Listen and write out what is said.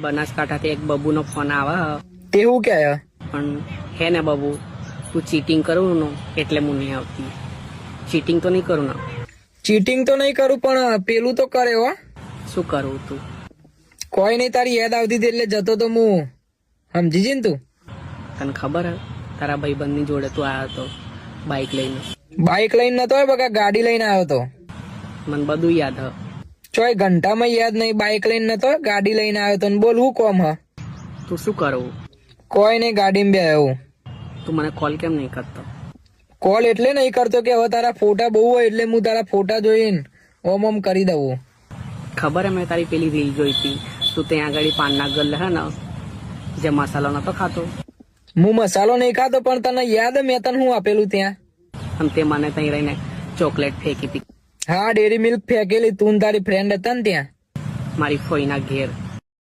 બનાસકાંઠાથી એક બબુનો ફોન આવે તે હું કે પણ હે ને બબુ તું ચીટિંગ કરું ને એટલે હું નહીં આવતી. ચીટિંગ તો નહીં કરું ને. ચીટિંગ તો નહીં કરું પણ પેલું તો કરે હો. શું કરું તું? કોઈ નહીં, તારી યાદ આવતી હતી એટલે જતો તો હું. સમજી જી ને તું? તને ખબર હે તારા ભાઈબંધની જોડે તું આવ્યો હતો બાઇક લઈને? બાઇક લઈને નતો બકા, ગાડી લઈને આવ્યો તો. મને બધું યાદ હ. ચોય ઘંટામાં યાદ નહીં, બાઇક લઈને નતો ગાડી લઈને આવ્યો તો. બોલ હું કોમ હ? તું શું કરું? કોઈ નહીં, ગાડીમાં બે આવ્યો. તું મને કોલ કેમ નહીં કરતો? કોલ એટલે નહીં કરતો કે હવે તારા ફોટા બહુ હોય એટલે હું તારા ફોટા જોઈને ઓમ કરી દઉં. ખબર હે મેં તારી પેલી રીલ જોઈ હતી, તું ત્યાં આગળ પાનના ગલ્લે હે ને જે મસાલો નતો ખાતો. હું મસાલો નહીં ખાતો પણ તને યાદ હે મેં તને હું આપેલું ત્યાં? અને તે મને ત્યાં રહીને ચોકલેટ ફેંકી હતી. હા, ડેરી મિલ્ક ફેંકેલી તું ને તારી ફ્રેન્ડ હતા ને ત્યાં મારી ફોઈના ઘેર.